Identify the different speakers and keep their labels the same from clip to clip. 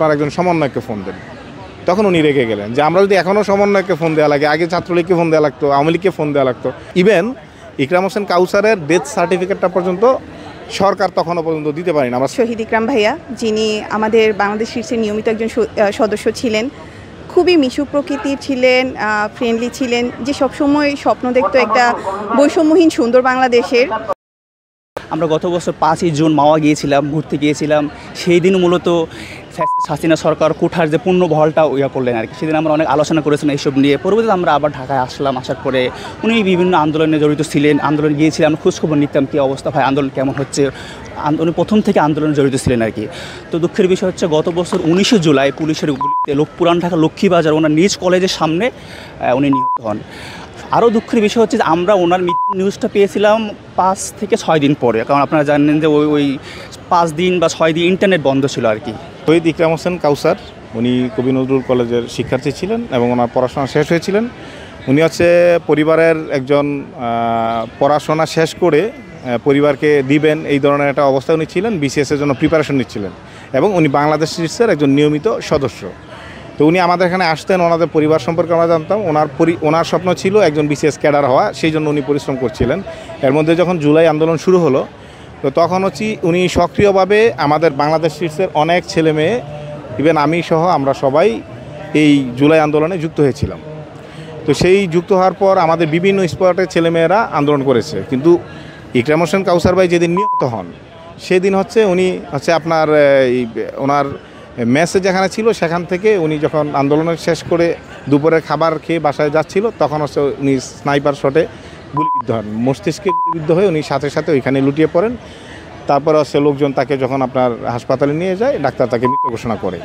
Speaker 1: আপনার একজন সমন্বয়ককে ফোন দেন। তখন উনি রেগে গেলেন যে আমরা যদি এখনও সমন্বয়ককে ফোন দেওয়া লাগে, আগে ছাত্রলীগকে ফোন দেওয়া লাগতো, আওয়ামী লীগকে ফোন দেওয়া লাগতো। ইভেন ইকরাম হোসেন কাউসারের ডেথ সার্টিফিকেটটা পর্যন্ত সরকার তখনও পর্যন্ত দিতে পারেনি। আমরা
Speaker 2: শহীদ ইকরাম ভাইয়া, যিনি আমাদের বাংলাদেশ শীর্ষের নিয়মিত একজন সদস্য ছিলেন, খুবই মিশুক প্রকৃতির ছিলেন, ফ্রেন্ডলি ছিলেন, যে সবসময় স্বপ্ন দেখতো একটা বৈষম্যহীন সুন্দর বাংলাদেশের।
Speaker 3: আমরা গত বছর 5ই জুন মাওয়া গিয়েছিলাম, ঘুরতে গিয়েছিলাম। সেই দিন মূলত হাসিনা সরকার কোঠার যে পুনর্বহালটা করলেন আর কি। সেদিন আমরা অনেক আলোচনা করেছিলাম এইসব নিয়ে। পরবর্তীতে আমরা আবার ঢাকায় আসলাম, আসার পরে উনি বিভিন্ন আন্দোলনে জড়িত ছিলেন, আন্দোলনে গিয়েছিলাম, খোঁজখবর নিতাম কী অবস্থা হয়, আন্দোলন কেমন হচ্ছে। উনি প্রথম থেকে আন্দোলনে জড়িত ছিলেন আর কি। তো দুঃখের বিষয় হচ্ছে গত বছর 19শে জুলাই পুলিশের গুলিতে পুরান ঢাকা লক্ষ্মীবাজার ওনার নিজ কলেজের সামনে উনি নিহত হন। আরও দুঃখের বিষয় হচ্ছে যে আমরা ওনার মৃত্যু নিউজটা পেয়েছিলাম 5 থেকে 6 দিন পরে, কারণ আপনারা জানেন যে ওই 5 দিন বা 6 দিন ইন্টারনেট বন্ধ ছিল আর কি।
Speaker 1: শহীদ ইকরাম হোসেন কাউসার উনি কবি নজরুল কলেজের শিক্ষার্থী ছিলেন এবং ওনার পড়াশোনা শেষ হয়েছিলেন। উনি হচ্ছে পরিবারের একজন পড়াশোনা শেষ করে পরিবারকে দিবেন এই ধরনের একটা অবস্থা উনি ছিলেন, বিসিএসের জন্য প্রিপারেশন নিচ্ছিলেন এবং উনি বাংলাদেশ শীর্ষের একজন নিয়মিত সদস্য। তো উনি আমাদের এখানে আসতেন, ওনাদের পরিবার সম্পর্কে আমরা জানতাম। ওনার স্বপ্ন ছিল একজন বিসিএস ক্যাডার হওয়া, সেই জন্য উনি পরিশ্রম করছিলেন। এর মধ্যে যখন জুলাই আন্দোলন শুরু হলো, তো তখন হচ্ছে উনি সক্রিয়ভাবে আমাদের বাংলাদেশ শীর্ষের অনেক ছেলে মেয়ে, ইভেন আমি সহ আমরা সবাই এই জুলাই আন্দোলনে যুক্ত হয়েছিলাম। তো সেই যুক্ত হওয়ার পর আমাদের বিভিন্ন স্পটের ছেলেমেয়েরা আন্দোলন করেছে, কিন্তু ইকরাম হোসেন কাউসার ভাই যেদিন নিহত হন সেদিন হচ্ছে উনি হচ্ছে আপনার ওনার মেসে যেখানে ছিল সেখান থেকে উনি যখন আন্দোলনের শেষ করে দুপুরের খাবার খেয়ে বাসায় যাচ্ছিল, তখন হচ্ছে উনি স্নাইপার শটে গুলিবিদ্ধ হন। মস্তিষ্কে গুলিবিদ্ধ হয়ে উনি সাথে সাথে ওইখানে লুটিয়ে পড়েন। তারপরে হচ্ছে লোকজন তাকে যখন আপনার হাসপাতালে নিয়ে যায়, ডাক্তার তাকে মৃত ঘোষণা করে।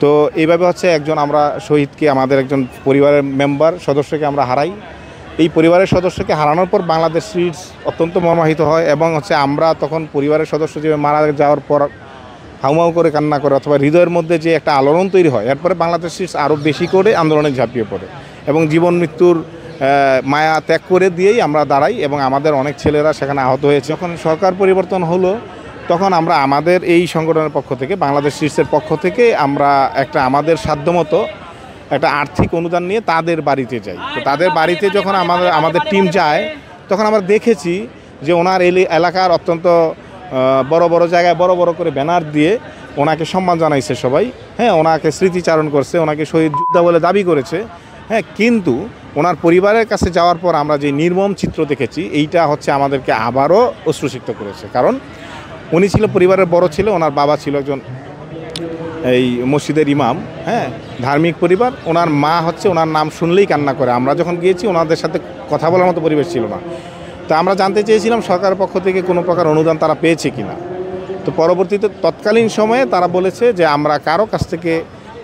Speaker 1: তো এইভাবে হচ্ছে একজন আমরা শহীদকে, আমাদের একজন পরিবারের মেম্বার সদস্যকে আমরা হারাই। এই পরিবারের সদস্যকে হারানোর পর বাংলাদেশ সিরিজ অত্যন্ত মর্মাহিত হয় এবং হচ্ছে আমরা তখন পরিবারের সদস্য যে মারা যাওয়ার পর হাউমাউ করে কান্না করে অথবা হৃদয়ের মধ্যে যে একটা আলোড়ন তৈরি হয়, এরপরে বাংলাদেশ সিরিজ আরও বেশি করে আন্দোলনে ঝাঁপিয়ে পড়ে এবং জীবন মৃত্যুর মায়া ত্যাগ করে দিয়েই আমরা দাঁড়াই এবং আমাদের অনেক ছেলেরা সেখানে আহত হয়েছে। যখন সরকার পরিবর্তন হলো তখন আমরা আমাদের এই সংগঠনের পক্ষ থেকে, বাংলাদেশ শীর্ষের পক্ষ থেকে আমরা একটা আমাদের সাধ্যমতো একটা আর্থিক অনুদান নিয়ে তাদের বাড়িতে যাই। তো তাদের বাড়িতে যখন আমাদের টিম যায়, তখন আমরা দেখেছি যে ওনার এলাকার অত্যন্ত বড় বড় জায়গায় বড় বড় করে ব্যানার দিয়ে ওনাকে সম্মান জানাইছে সবাই। হ্যাঁ, ওনাকে স্মৃতিচারণ করছে, ওনাকে শহীদ যোদ্ধা বলে দাবি করেছে। হ্যাঁ, কিন্তু ওনার পরিবারের কাছে যাওয়ার পর আমরা যে নির্মম চিত্র দেখেছি, এইটা হচ্ছে আমাদেরকে আবারও অশ্রুসিক্ত করেছে। কারণ উনি ছিল পরিবারের বড় ছেলে, ওনার বাবা ছিল একজন এই মসজিদের ইমাম। হ্যাঁ, ধার্মিক পরিবার। ওনার মা হচ্ছে ওনার নাম শুনলেই কান্না করে। আমরা যখন গিয়েছি ওনাদের সাথে কথা বলার মতো পরিবেশ ছিল না। তো আমরা জানতে চেয়েছিলাম সরকারের পক্ষ থেকে কোনো প্রকার অনুদান তারা পেয়েছে কিনা। তো পরবর্তীতে তৎকালীন সময়ে তারা বলেছে যে আমরা কারো কাছ থেকে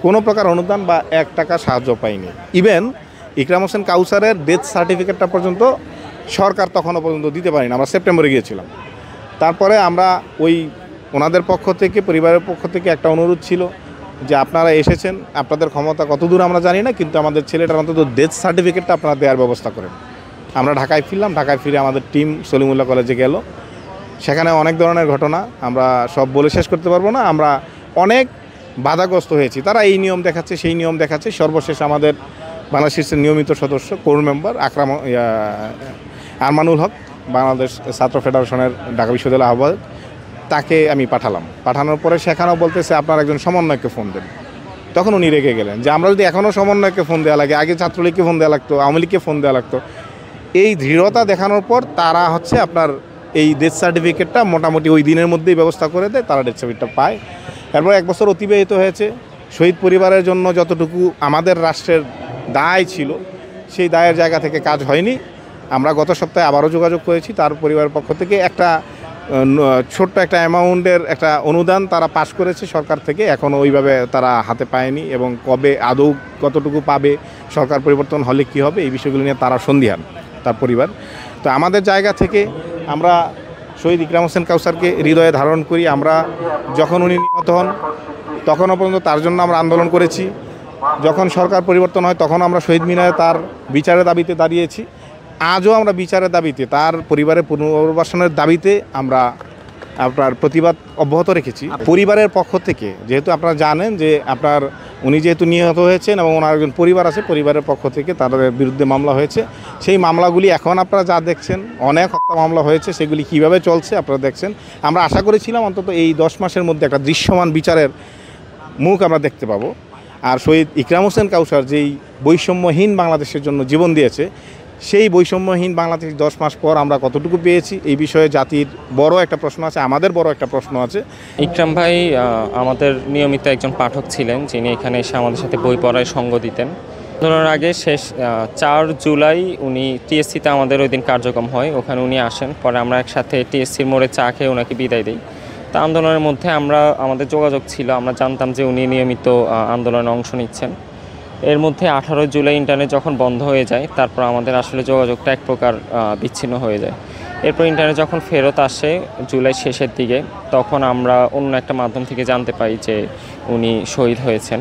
Speaker 1: কোনো প্রকার অনুদান বা 1 টাকা সাহায্য পাইনি। ইভেন ইকরাম হোসেন কাউসারের ডেথ সার্টিফিকেটটা পর্যন্ত সরকার তখনও পর্যন্ত দিতে পারিনি। আমরা সেপ্টেম্বরে গিয়েছিলাম। তারপরে আমরা ওনাদের পক্ষ থেকে, পরিবারের পক্ষ থেকে একটা অনুরোধ ছিল যে আপনারা এসেছেন, আপনাদের ক্ষমতা কতদূর আমরা জানি না, কিন্তু আমাদের ছেলেটার অন্তত ডেথ সার্টিফিকেটটা আপনারা দেওয়ার ব্যবস্থা করেন। আমরা ঢাকায় ফিরলাম। ঢাকায় ফিরে আমাদের টিম সলিমুল্লাহ কলেজে গেল। সেখানে অনেক ধরনের ঘটনা, আমরা সব বলে শেষ করতে পারবো না। আমরা অনেক বাধাগ্রস্ত হয়েছি। তারা এই নিয়ম দেখাচ্ছে, সেই নিয়ম দেখাচ্ছে। সর্বশেষ আমাদের বাংলাদেশ শীর্ষের নিয়মিত সদস্য, কোর মেম্বার আরমানুল হক, বাংলাদেশ ছাত্র ফেডারেশনের ঢাকা বিশ্ববিদ্যালয় আহ্বায়ক, তাকে আমি পাঠানোর পরে সেখানেও বলতেছে আপনার একজন সমন্বয়ককে ফোন দেন। তখন উনি রেগে গেলেন যে আমরা যদি এখনও সমন্বয়ককে ফোন দেওয়া লাগে, আগে ছাত্রলীগকে ফোন দেওয়া লাগতো, আওয়ামী লীগকে ফোন দেওয়া লাগতো। এই দৃঢ়তা দেখানোর পর তারা হচ্ছে আপনার এই ডেথ সার্টিফিকেটটা মোটামুটি ওই দিনের মধ্যেই ব্যবস্থা করে দেয়, তারা ডেথ সার্টিফিকেটটা পায়। এরপর 1 বছর অতিবাহিত হয়েছে। শহীদ পরিবারের জন্য যতটুকু আমাদের রাষ্ট্রের দায় ছিল, সেই দায়ের জায়গা থেকে কাজ হয়নি। আমরা গত সপ্তাহে আবারও যোগাযোগ করেছি। তার পরিবারের পক্ষ থেকে একটা ছোট্ট একটা অ্যামাউন্টের একটা অনুদান তারা পাস করেছে সরকার থেকে, এখনও ওইভাবে তারা হাতে পায়নি এবং কবে আদৌ কতটুকু পাবে, সরকার পরিবর্তন হলে কী হবে, এই বিষয়গুলো নিয়ে তারা সন্দিহান, তার পরিবার। তো আমাদের জায়গা থেকে আমরা শহীদ ইকরাম হোসেন কাউসারকে হৃদয়ে ধারণ করি। আমরা যখন উনি নিহত হন তখনও পর্যন্ত তার জন্য আমরা আন্দোলন করেছি। যখন সরকার পরিবর্তন হয় তখন আমরা শহীদ মিনারে তার বিচারের দাবিতে দাঁড়িয়েছি। আজও আমরা বিচারের দাবিতে, তার পরিবারের পুনর্বাসনের দাবিতে আমরা আপনার প্রতিবাদ অব্যাহত রেখেছি। পরিবারের পক্ষ থেকে যেহেতু আপনারা জানেন যে উনি যেহেতু নিহত হয়েছেন এবং ওনার একজন পরিবার আছে, পরিবারের পক্ষ থেকে তাদের বিরুদ্ধে মামলা হয়েছে। সেই মামলাগুলি এখন আপনারা যা দেখছেন, অনেক হত্যা মামলা হয়েছে, সেগুলি কিভাবে চলছে আপনারা দেখছেন। আমরা আশা করেছিলাম অন্তত এই 10 মাসের মধ্যে একটা দৃশ্যমান বিচারের মুখ আমরা দেখতে পাবো। আর শহীদ ইকরাম হোসেন কাউসার যেই বৈষম্যহীন বাংলাদেশের জন্য জীবন দিয়েছে, সেই বৈষম্যহীন বাংলাদেশ 10 মাস পর আমরা কতটুকু পেয়েছি, এই বিষয়ে জাতির বড় একটা প্রশ্ন আছে, আমাদের বড় একটা প্রশ্ন আছে।
Speaker 4: ইকরাম ভাই আমাদের নিয়মিত একজন পাঠক ছিলেন, যিনি এখানে এসে আমাদের সাথে বই পড়ায় সঙ্গ দিতেন। আন্দোলনের আগে শেষ 4 জুলাই উনি টিএসসিতে আমাদের ওই দিন কার্যক্রম হয়, ওখানে উনি আসেন। পরে আমরা একসাথে টিএসসির মোড়ে চা খেয়ে ওনাকে বিদায় দিই। তা আন্দোলনের মধ্যে আমাদের যোগাযোগ ছিল, আমরা জানতাম যে উনি নিয়মিত আন্দোলনে অংশ নিচ্ছেন। এর মধ্যে 18 জুলাই ইন্টারনেট যখন বন্ধ হয়ে যায়, তারপর আমাদের আসলে যোগাযোগটা এক প্রকার বিচ্ছিন্ন হয়ে যায়। এরপর ইন্টারনেট যখন ফেরত আসে জুলাই শেষের দিকে, তখন আমরা অন্য একটা মাধ্যম থেকে জানতে পাই যে উনি শহীদ হয়েছেন।